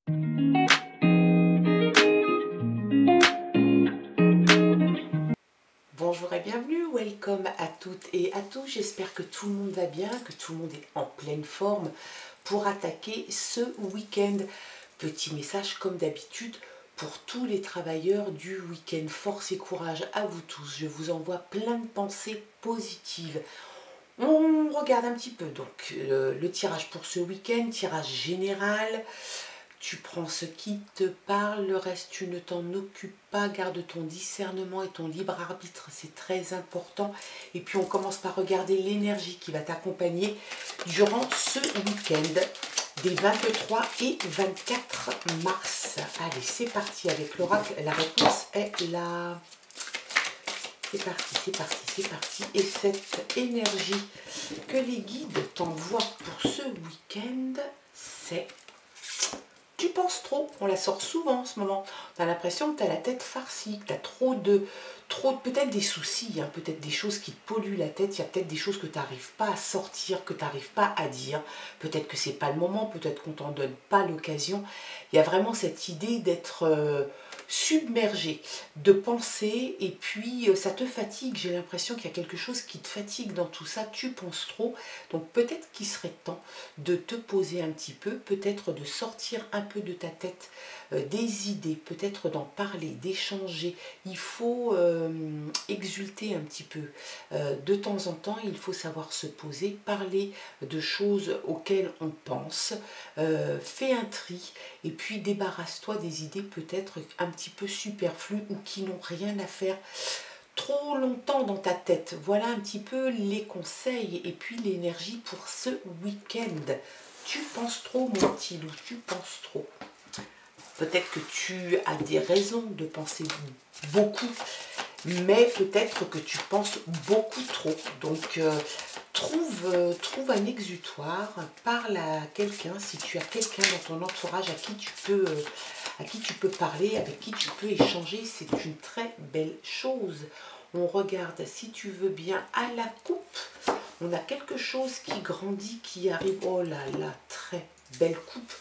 Bonjour et bienvenue, welcome à toutes et à tous, j'espère que tout le monde va bien, que tout le monde est en pleine forme pour attaquer ce week-end. Petit message comme d'habitude pour tous les travailleurs du week-end, force et courage à vous tous, je vous envoie plein de pensées positives. On regarde un petit peu donc le tirage pour ce week-end, tirage général. Tu prends ce qui te parle, le reste tu ne t'en occupes pas, garde ton discernement et ton libre arbitre, c'est très important. Et puis on commence par regarder l'énergie qui va t'accompagner durant ce week-end des 23 et 24 mars. Allez, c'est parti avec l'oracle, la réponse est là. C'est parti, c'est parti, c'est parti. Et cette énergie que les guides t'envoient pour ce week-end, c'est... Tu penses trop, on la sort souvent en ce moment. Tu as l'impression que tu as la tête farcie, que tu as trop de peut-être des soucis, hein, peut-être des choses qui te polluent la tête, il y a peut-être des choses que tu n'arrives pas à sortir, que tu n'arrives pas à dire. Peut-être que c'est pas le moment, peut-être qu'on t'en donne pas l'occasion. Il y a vraiment cette idée d'être submergé, de penser, et puis ça te fatigue. J'ai l'impression qu'il y a quelque chose qui te fatigue dans tout ça, tu penses trop. Donc peut-être qu'il serait temps de te poser un petit peu, peut-être de sortir un peu de ta tête des idées, peut-être d'en parler, d'échanger. Il faut exulter un petit peu. De temps en temps, il faut savoir se poser, parler de choses auxquelles on pense, fais un tri et puis débarrasse-toi des idées peut-être un petit peu superflues ou qui n'ont rien à faire trop longtemps dans ta tête. Voilà un petit peu les conseils et puis l'énergie pour ce week-end. Tu penses trop, mon petit loup, tu penses trop. Peut-être que tu as des raisons de penser beaucoup, mais peut-être que tu penses beaucoup trop. Donc, trouve un exutoire, parle à quelqu'un, si tu as quelqu'un dans ton entourage à qui tu peux parler, avec qui tu peux échanger, c'est une très belle chose. On regarde, si tu veux bien, à la coupe. On a quelque chose qui grandit, qui arrive. Oh là là, très belle coupe.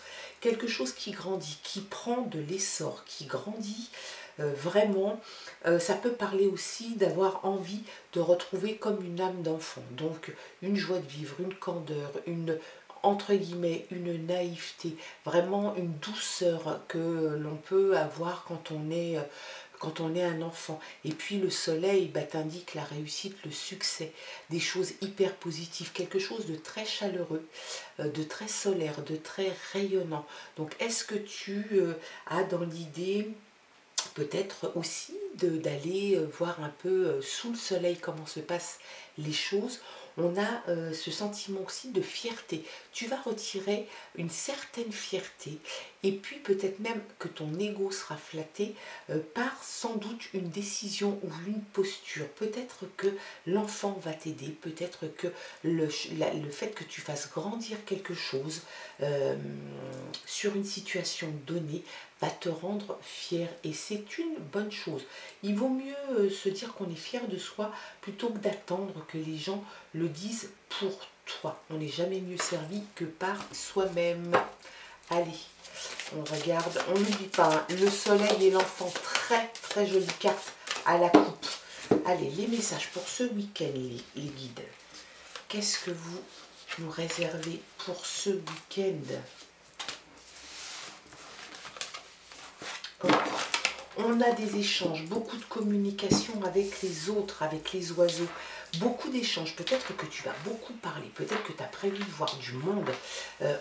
Quelque chose qui grandit, qui prend de l'essor, qui grandit vraiment. Ça peut parler aussi d'avoir envie de retrouver comme une âme d'enfant. Donc une joie de vivre, une candeur, une entre guillemets une naïveté, vraiment une douceur que l'on peut avoir quand on est un enfant. Et puis le soleil t'indique la réussite, le succès, des choses hyper positives, quelque chose de très chaleureux, de très solaire, de très rayonnant. Donc est-ce que tu as dans l'idée peut-être aussi d'aller voir un peu sous le soleil comment se passent les choses? On a ce sentiment aussi de fierté. Tu vas retirer une certaine fierté et puis peut-être même que ton ego sera flatté par sans doute une décision ou une posture. Peut-être que l'enfant va t'aider, peut-être que le fait que tu fasses grandir quelque chose sur une situation donnée va te rendre fier et c'est une bonne chose. Il vaut mieux se dire qu'on est fier de soi plutôt que d'attendre que les gens le disent pour toi. On n'est jamais mieux servi que par soi-même. Allez, on regarde, on n'oublie pas, hein, le soleil et l'enfant, très très jolie carte à la coupe. Allez, les messages pour ce week-end, les guides. Qu'est-ce que vous nous réservez pour ce week-end? On a des échanges, beaucoup de communication avec les autres, avec les oiseaux, beaucoup d'échanges. Peut-être que tu vas beaucoup parler, peut-être que tu as prévu de voir du monde.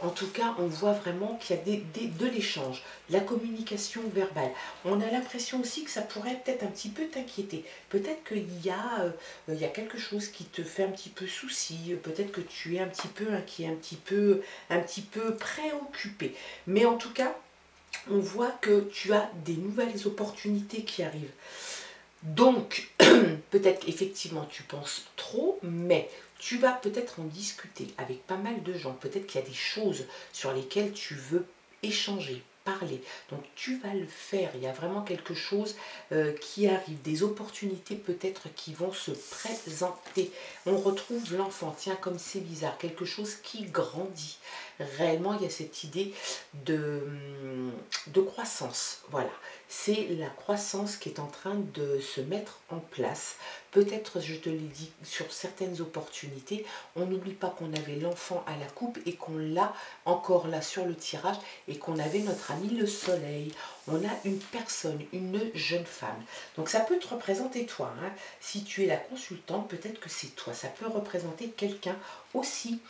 En tout cas, on voit vraiment qu'il y a de l'échange, de la communication verbale. On a l'impression aussi que ça pourrait peut-être un petit peu t'inquiéter. Peut-être qu'il y a quelque chose qui te fait un petit peu souci. Peut-être que tu es un petit peu inquiet, un petit peu préoccupé. Mais en tout cas, on voit que tu as des nouvelles opportunités qui arrivent. Donc, peut-être qu'effectivement tu penses trop, mais tu vas peut-être en discuter avec pas mal de gens. Peut-être qu'il y a des choses sur lesquelles tu veux échanger, parler. Donc tu vas le faire. Il y a vraiment quelque chose qui arrive, des opportunités peut-être qui vont se présenter. On retrouve l'enfant, tiens comme c'est bizarre, quelque chose qui grandit. Réellement il y a cette idée de croissance. Voilà, c'est la croissance qui est en train de se mettre en place. Peut-être, je te l'ai dit, sur certaines opportunités, on n'oublie pas qu'on avait l'enfant à la coupe et qu'on l'a encore là sur le tirage et qu'on avait notre ami le soleil. On a une personne, une jeune femme. Donc ça peut te représenter toi. Hein. Si tu es la consultante, peut-être que c'est toi. Ça peut représenter quelqu'un aussi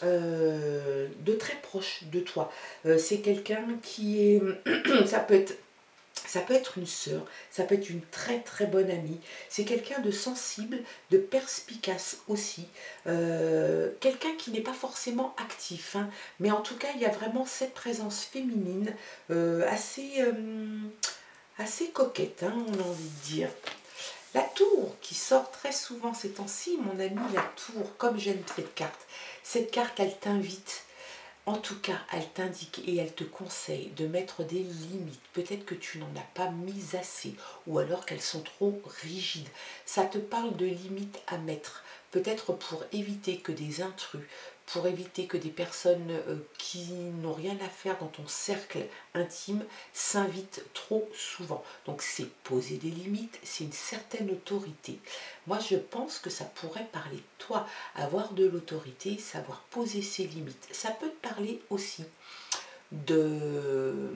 de très proche de toi. C'est quelqu'un qui est... Ça peut être une sœur, ça peut être une très très bonne amie. C'est quelqu'un de sensible, de perspicace aussi. Quelqu'un qui n'est pas forcément actif. Hein, mais en tout cas, il y a vraiment cette présence féminine assez coquette, hein, on a envie de dire. La tour qui sort très souvent ces temps-ci, mon ami, la tour, comme j'aime cette carte. Cette carte, elle t'invite. En tout cas, elle t'indique et elle te conseille de mettre des limites. Peut-être que tu n'en as pas mis assez ou alors qu'elles sont trop rigides. Ça te parle de limites à mettre. Peut-être pour éviter que des intrus, pour éviter que des personnes qui n'ont rien à faire dans ton cercle intime s'invitent trop souvent. Donc c'est poser des limites, c'est une certaine autorité. Moi je pense que ça pourrait parler de toi, avoir de l'autorité, savoir poser ses limites. Ça peut te parler aussi de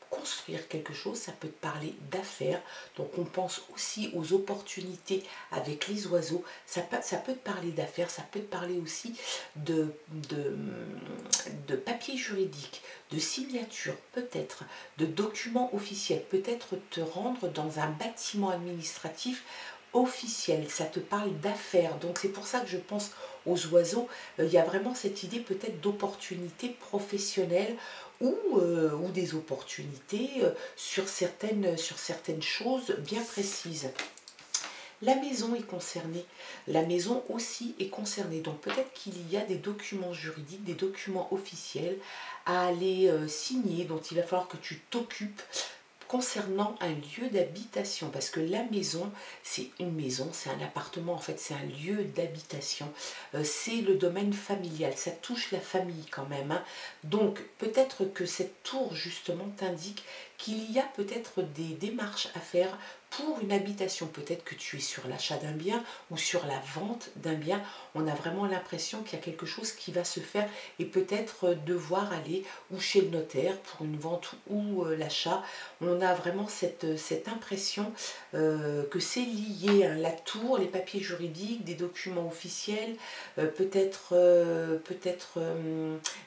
construire quelque chose, ça peut te parler d'affaires, donc on pense aussi aux opportunités avec les oiseaux, ça peut te parler d'affaires, ça peut te parler aussi de papier juridique, de signature peut-être, de documents officiels, peut-être te rendre dans un bâtiment administratif officiel, ça te parle d'affaires, donc c'est pour ça que je pense aux oiseaux, il y a vraiment cette idée peut-être d'opportunités professionnelles ou des opportunités sur certaines choses bien précises. La maison est concernée, la maison aussi est concernée, donc peut-être qu'il y a des documents juridiques, des documents officiels à aller signer, dont il va falloir que tu t'occupes concernant un lieu d'habitation, parce que la maison, c'est une maison, c'est un appartement, en fait, c'est un lieu d'habitation, c'est le domaine familial, ça touche la famille quand même. Hein. Donc, peut-être que cette tour, justement, t'indique qu'il y a peut-être des démarches à faire pour une habitation. Peut-être que tu es sur l'achat d'un bien ou sur la vente d'un bien. On a vraiment l'impression qu'il y a quelque chose qui va se faire et peut-être devoir aller ou chez le notaire pour une vente ou l'achat. On a vraiment cette impression que c'est lié. Hein, la tour, les papiers juridiques, des documents officiels, peut-être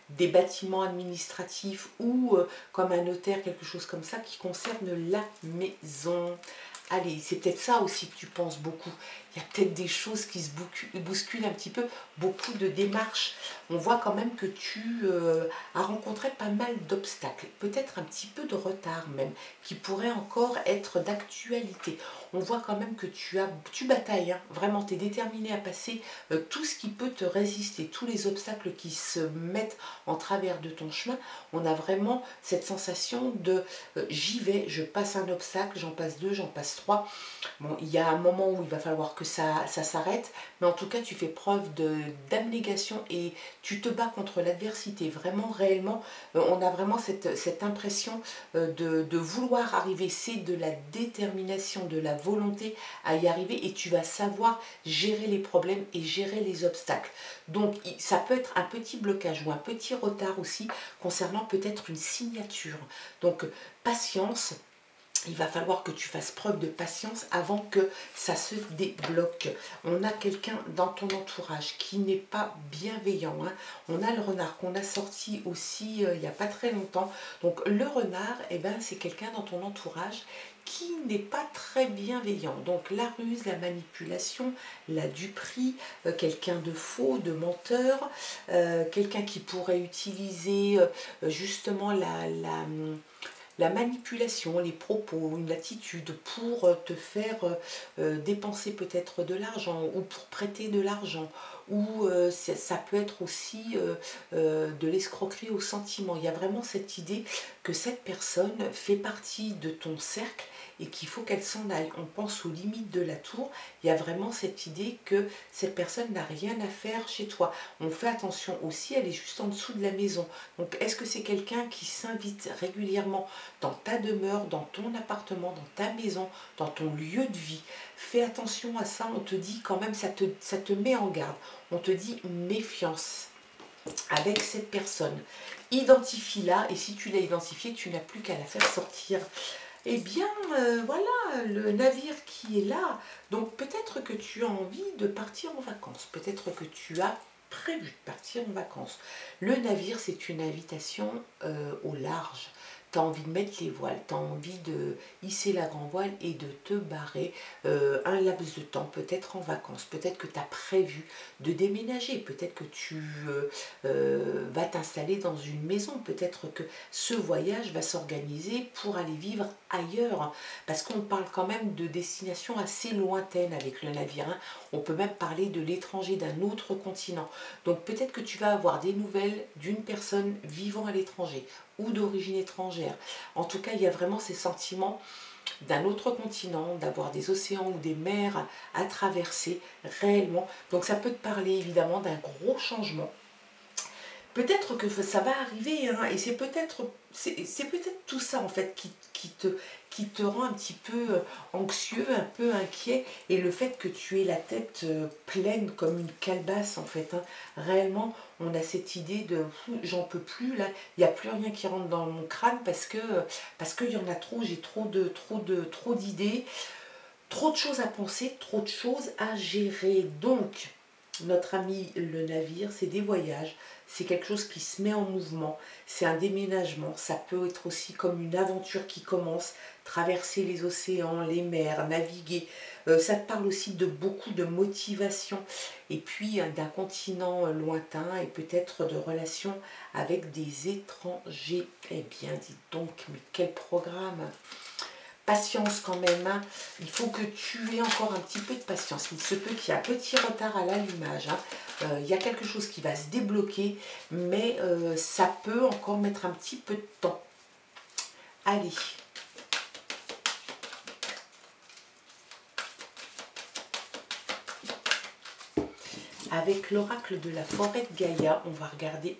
des bâtiments administratifs ou comme un notaire, quelque chose comme ça qui concerne la maison. Allez, c'est peut-être ça aussi que tu penses beaucoup. Il y a peut-être des choses qui se bousculent un petit peu, beaucoup de démarches. On voit quand même que tu as rencontré pas mal d'obstacles, peut-être un petit peu de retard même, qui pourrait encore être d'actualité. On voit quand même que tu batailles, hein, vraiment, tu es déterminé à passer tout ce qui peut te résister, tous les obstacles qui se mettent en travers de ton chemin. On a vraiment cette sensation de j'y vais, je passe un obstacle, j'en passe deux, j'en passe trois. Bon, il y a un moment où il va falloir que ça s'arrête, mais en tout cas tu fais preuve d'abnégation et tu te bats contre l'adversité. Vraiment, réellement, on a vraiment cette impression de vouloir arriver. C'est de la détermination, de la volonté à y arriver et tu vas savoir gérer les problèmes et gérer les obstacles. Donc ça peut être un petit blocage ou un petit retard aussi concernant peut-être une signature. Donc patience. Il va falloir que tu fasses preuve de patience avant que ça se débloque. On a quelqu'un dans ton entourage qui n'est pas bienveillant. Hein. On a le renard qu'on a sorti aussi il n'y a pas très longtemps. Donc le renard, eh ben, c'est quelqu'un dans ton entourage qui n'est pas très bienveillant. Donc la ruse, la manipulation, la duperie, quelqu'un de faux, de menteur, quelqu'un qui pourrait utiliser justement la manipulation, les propos, une attitude pour te faire dépenser peut-être de l'argent ou pour prêter de l'argent ou ça peut être aussi de l'escroquerie au sentiment. Il y a vraiment cette idée que cette personne fait partie de ton cercle et qu'il faut qu'elle s'en aille. On pense aux limites de la tour. Il y a vraiment cette idée que cette personne n'a rien à faire chez toi. On fait attention aussi, elle est juste en dessous de la maison. Donc est-ce que c'est quelqu'un qui s'invite régulièrement dans ta demeure, dans ton appartement, dans ta maison, dans ton lieu de vie? Fais attention à ça, on te dit quand même, ça te met en garde. On te dit méfiance avec cette personne. Identifie-la, et si tu l'as identifiée, tu n'as plus qu'à la faire sortir. Eh bien, voilà, le navire qui est là. Donc peut-être que tu as envie de partir en vacances. Peut-être que tu as prévu de partir en vacances. Le navire, c'est une invitation au large. Tu as envie de mettre les voiles, tu as envie de hisser la grand voile et de te barrer un laps de temps, peut-être en vacances, peut-être que tu as prévu de déménager, peut-être que tu vas t'installer dans une maison, peut-être que ce voyage va s'organiser pour aller vivre ailleurs, parce qu'on parle quand même de destinations assez lointaines avec le navire, hein. On peut même parler de l'étranger, d'un autre continent. Donc peut-être que tu vas avoir des nouvelles d'une personne vivant à l'étranger ou d'origine étrangère. En tout cas, il y a vraiment ces sentiments d'un autre continent, d'avoir des océans ou des mers à traverser réellement. Donc ça peut te parler évidemment d'un gros changement. Peut-être que ça va arriver, hein, et c'est peut-être tout ça en fait qui te rend un petit peu anxieux, un peu inquiet, et le fait que tu aies la tête pleine comme une calebasse en fait, hein. Réellement, on a cette idée de j'en peux plus là, il n'y a plus rien qui rentre dans mon crâne parce qu'il y en a trop, j'ai trop d'idées, trop de choses à penser, trop de choses à gérer. Donc notre ami le navire, c'est des voyages, c'est quelque chose qui se met en mouvement, c'est un déménagement, ça peut être aussi comme une aventure qui commence, traverser les océans, les mers, naviguer. Ça te parle aussi de beaucoup de motivation, et puis d'un continent lointain, et peut-être de relations avec des étrangers. Eh bien, dites donc, mais quel programme! Patience quand même, hein. Il faut que tu aies encore un petit peu de patience. Il se peut qu'il y ait un petit retard à l'allumage, hein. Il y a quelque chose qui va se débloquer, mais ça peut encore mettre un petit peu de temps. Allez. Avec l'oracle de la forêt de Gaïa, on va regarder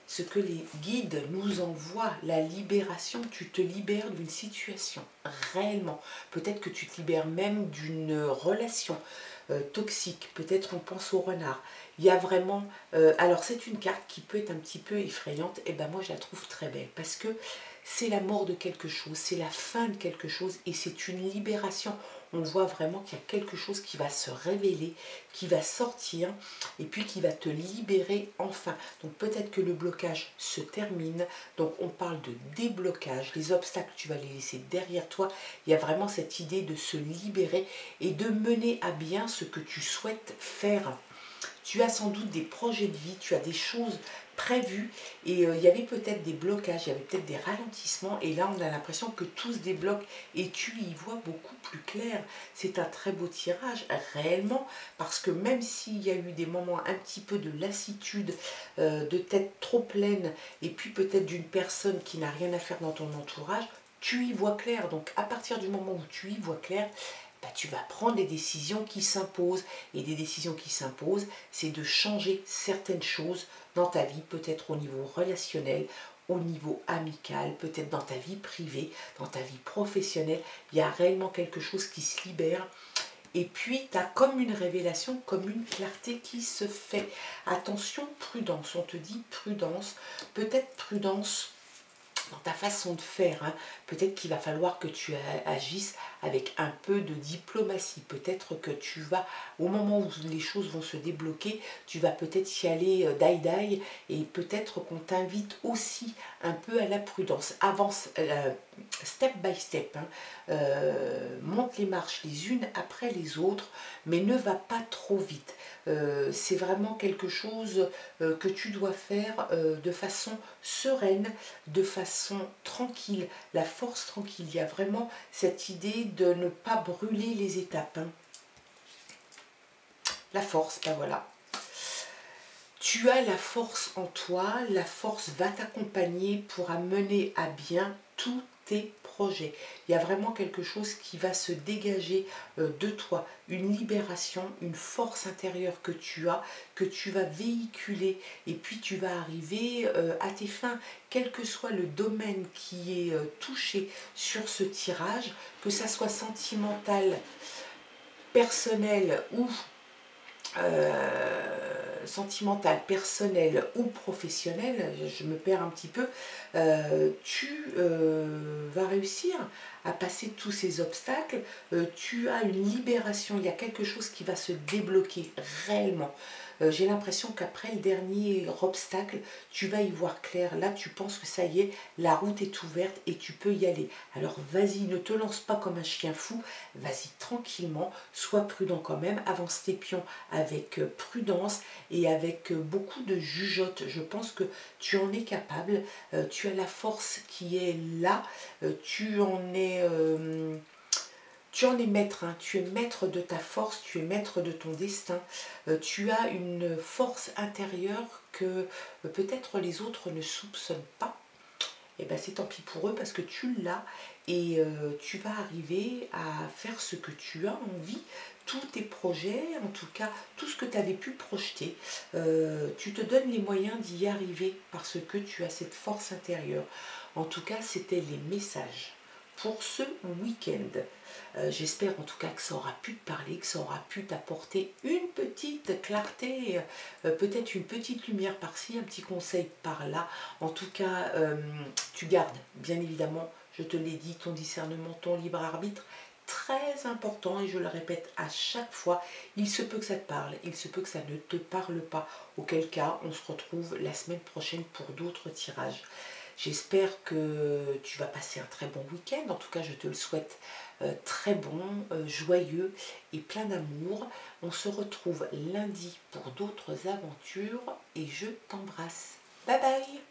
ce que les guides nous envoient, la libération. Tu te libères d'une situation, réellement. Peut-être que tu te libères même d'une relation toxique. Peut-être on pense au renard. Il y a vraiment... alors c'est une carte qui peut être un petit peu effrayante. Et ben moi je la trouve très belle parce que c'est la mort de quelque chose, c'est la fin de quelque chose et c'est une libération. On voit vraiment qu'il y a quelque chose qui va se révéler, qui va sortir et puis qui va te libérer enfin. Donc peut-être que le blocage se termine. Donc on parle de déblocage. Les obstacles, tu vas les laisser derrière toi. Il y a vraiment cette idée de se libérer et de mener à bien ce que tu souhaites faire. Tu as sans doute des projets de vie, tu as des choses prévues et il y avait peut-être des blocages, il y avait peut-être des ralentissements et là on a l'impression que tout se débloque et tu y vois beaucoup plus clair. C'est un très beau tirage réellement parce que même s'il y a eu des moments un petit peu de lassitude, de tête trop pleine et puis peut-être d'une personne qui n'a rien à faire dans ton entourage, tu y vois clair. Donc à partir du moment où tu y vois clair, bah, tu vas prendre des décisions qui s'imposent. Et des décisions qui s'imposent, c'est de changer certaines choses dans ta vie, peut-être au niveau relationnel, au niveau amical, peut-être dans ta vie privée, dans ta vie professionnelle. Il y a réellement quelque chose qui se libère. Et puis, tu as comme une révélation, comme une clarté qui se fait. Attention, prudence. On te dit prudence. Peut-être prudence dans ta façon de faire, hein. Peut-être qu'il va falloir que tu agisses avec un peu de diplomatie. Peut-être que tu vas, au moment où les choses vont se débloquer, tu vas peut-être y aller d'aïe et peut-être qu'on t'invite aussi un peu à la prudence. Avance step by step, hein. Monte les marches les unes après les autres, mais ne va pas trop vite. C'est vraiment quelque chose que tu dois faire de façon sereine, de façon tranquille, la force tranquille. Il y a vraiment cette idée de ne pas brûler les étapes, hein. La force, ben voilà. Tu as la force en toi, la force va t'accompagner pour amener à bien tous tes projets. Il y a vraiment quelque chose qui va se dégager de toi, une libération, une force intérieure que tu vas véhiculer, et puis tu vas arriver à tes fins, quel que soit le domaine qui est touché sur ce tirage, que ça soit sentimental, personnel ou personnel ou professionnel, je me perds un petit peu, tu vas réussir à passer tous ces obstacles, tu as une libération, il y a quelque chose qui va se débloquer réellement. J'ai l'impression qu'après le dernier obstacle, tu vas y voir clair. Là, tu penses que ça y est, la route est ouverte et tu peux y aller. Alors vas-y, ne te lance pas comme un chien fou, vas-y tranquillement, sois prudent quand même, avance tes pions avec prudence et avec beaucoup de jugeote. Je pense que tu en es capable, tu as la force qui est là, tu en es maître, hein. Tu es maître de ta force, tu es maître de ton destin, tu as une force intérieure que peut-être les autres ne soupçonnent pas. Et bien c'est tant pis pour eux parce que tu l'as, et tu vas arriver à faire ce que tu as envie, tous tes projets, en tout cas tout ce que tu avais pu projeter, tu te donnes les moyens d'y arriver parce que tu as cette force intérieure. En tout cas, c'était les messages pour ce week-end. J'espère en tout cas que ça aura pu te parler, que ça aura pu t'apporter une petite clarté, peut-être une petite lumière par-ci, un petit conseil par-là. En tout cas, tu gardes, bien évidemment, je te l'ai dit, ton discernement, ton libre arbitre, très important, et je le répète à chaque fois, il se peut que ça te parle, il se peut que ça ne te parle pas, auquel cas on se retrouve la semaine prochaine pour d'autres tirages. J'espère que tu vas passer un très bon week-end, en tout cas je te le souhaite très bon, joyeux et plein d'amour. On se retrouve lundi pour d'autres aventures et je t'embrasse. Bye bye!